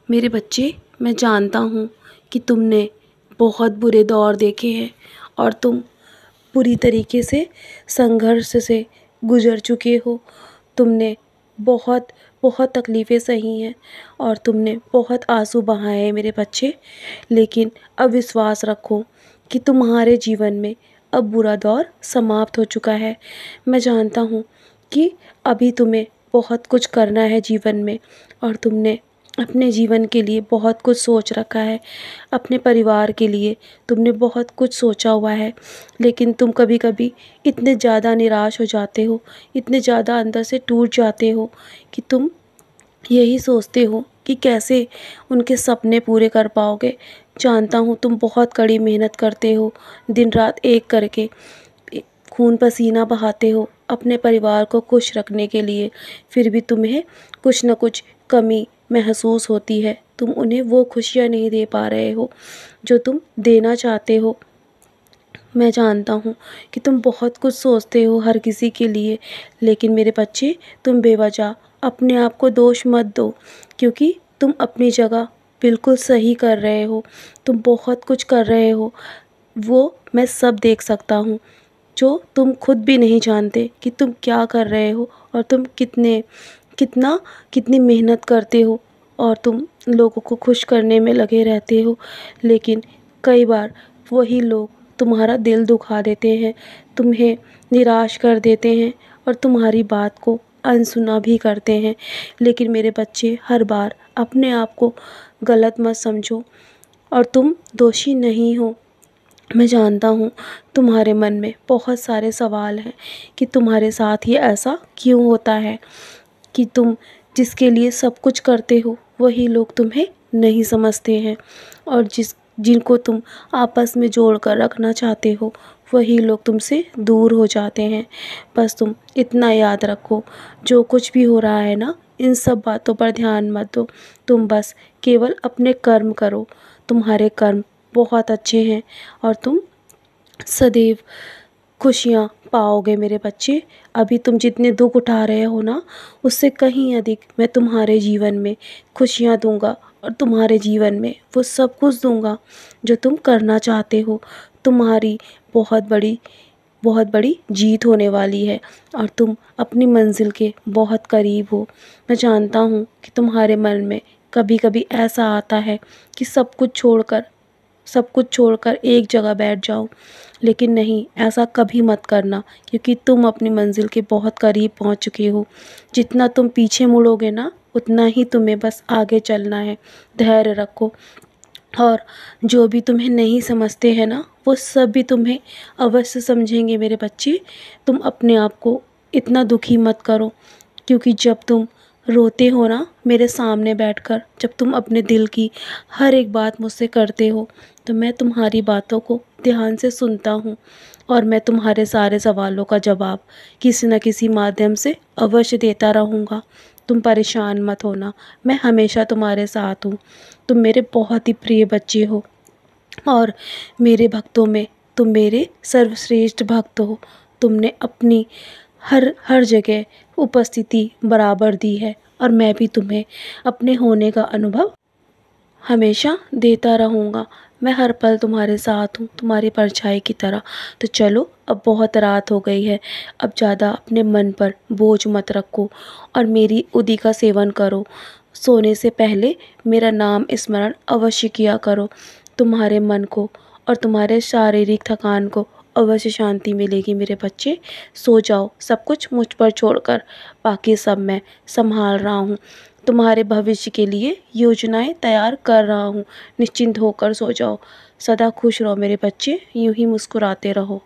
मेरे बच्चे, मैं जानता हूँ कि तुमने बहुत बुरे दौर देखे हैं और तुम पूरी तरीके से संघर्ष से गुज़र चुके हो। तुमने बहुत बहुत तकलीफ़ें सही हैं और तुमने बहुत आंसू बहाए हैं मेरे बच्चे। लेकिन अब विश्वास रखो कि तुम्हारे जीवन में अब बुरा दौर समाप्त हो चुका है। मैं जानता हूँ कि अभी तुम्हें बहुत कुछ करना है जीवन में और तुमने अपने जीवन के लिए बहुत कुछ सोच रखा है। अपने परिवार के लिए तुमने बहुत कुछ सोचा हुआ है, लेकिन तुम कभी-कभी इतने ज़्यादा निराश हो जाते हो, इतने ज़्यादा अंदर से टूट जाते हो कि तुम यही सोचते हो कि कैसे उनके सपने पूरे कर पाओगे। जानता हूँ तुम बहुत कड़ी मेहनत करते हो, दिन रात एक करके खून पसीना बहाते हो अपने परिवार को खुश रखने के लिए, फिर भी तुम्हें कुछ न कुछ कमी महसूस होती है। तुम उन्हें वो खुशियाँ नहीं दे पा रहे हो जो तुम देना चाहते हो। मैं जानता हूँ कि तुम बहुत कुछ सोचते हो हर किसी के लिए, लेकिन मेरे बच्चे, तुम बेवजह अपने आप को दोष मत दो, क्योंकि तुम अपनी जगह बिल्कुल सही कर रहे हो। तुम बहुत कुछ कर रहे हो, वो मैं सब देख सकता हूँ, जो तुम खुद भी नहीं जानते कि तुम क्या कर रहे हो और तुम कितनी मेहनत करते हो और तुम लोगों को खुश करने में लगे रहते हो। लेकिन कई बार वही लोग तुम्हारा दिल दुखा देते हैं, तुम्हें निराश कर देते हैं और तुम्हारी बात को अनसुना भी करते हैं। लेकिन मेरे बच्चे, हर बार अपने आप को गलत मत समझो और तुम दोषी नहीं हो। मैं जानता हूँ तुम्हारे मन में बहुत सारे सवाल हैं कि तुम्हारे साथ ये ऐसा क्यों होता है, कि तुम जिसके लिए सब कुछ करते हो वही लोग तुम्हें नहीं समझते हैं और जिनको तुम आपस में जोड़ कर रखना चाहते हो वही लोग तुमसे दूर हो जाते हैं। बस तुम इतना याद रखो, जो कुछ भी हो रहा है ना, इन सब बातों पर ध्यान मत दो। तुम बस केवल अपने कर्म करो। तुम्हारे कर्म बहुत अच्छे हैं और तुम सदैव खुशियाँ पाओगे मेरे बच्चे। अभी तुम जितने दुख उठा रहे हो ना, उससे कहीं अधिक मैं तुम्हारे जीवन में खुशियाँ दूंगा और तुम्हारे जीवन में वो सब कुछ दूंगा जो तुम करना चाहते हो। तुम्हारी बहुत बड़ी जीत होने वाली है और तुम अपनी मंजिल के बहुत करीब हो। मैं जानता हूँ कि तुम्हारे मन में कभी कभी ऐसा आता है कि सब कुछ छोड़कर एक जगह बैठ जाओ, लेकिन नहीं, ऐसा कभी मत करना, क्योंकि तुम अपनी मंजिल के बहुत करीब पहुंच चुके हो। जितना तुम पीछे मुड़ोगे ना, उतना ही तुम्हें बस आगे चलना है। धैर्य रखो और जो भी तुम्हें नहीं समझते हैं ना, वो सब भी तुम्हें अवश्य समझेंगे मेरे बच्चे। तुम अपने आप को इतना दुखी मत करो, क्योंकि जब तुम रोते हो ना मेरे सामने बैठकर, जब तुम अपने दिल की हर एक बात मुझसे करते हो, तो मैं तुम्हारी बातों को ध्यान से सुनता हूँ और मैं तुम्हारे सारे सवालों का जवाब किसी न किसी माध्यम से अवश्य देता रहूँगा। तुम परेशान मत होना, मैं हमेशा तुम्हारे साथ हूँ। तुम मेरे बहुत ही प्रिय बच्चे हो और मेरे भक्तों में तुम मेरे सर्वश्रेष्ठ भक्त हो। तुमने अपनी हर हर जगह उपस्थिति बराबर दी है और मैं भी तुम्हें अपने होने का अनुभव हमेशा देता रहूँगा। मैं हर पल तुम्हारे साथ हूँ, तुम्हारी परछाई की तरह। तो चलो, अब बहुत रात हो गई है, अब ज़्यादा अपने मन पर बोझ मत रखो और मेरी उदी का सेवन करो। सोने से पहले मेरा नाम स्मरण अवश्य किया करो। तुम्हारे मन को और तुम्हारे शारीरिक थकान को अवश्य शांति मिलेगी मेरे बच्चे। सो जाओ, सब कुछ मुझ पर छोड़कर, बाकी सब मैं संभाल रहा हूँ। तुम्हारे भविष्य के लिए योजनाएं तैयार कर रहा हूँ। निश्चिंत होकर सो जाओ। सदा खुश रहो मेरे बच्चे, यूं ही मुस्कुराते रहो।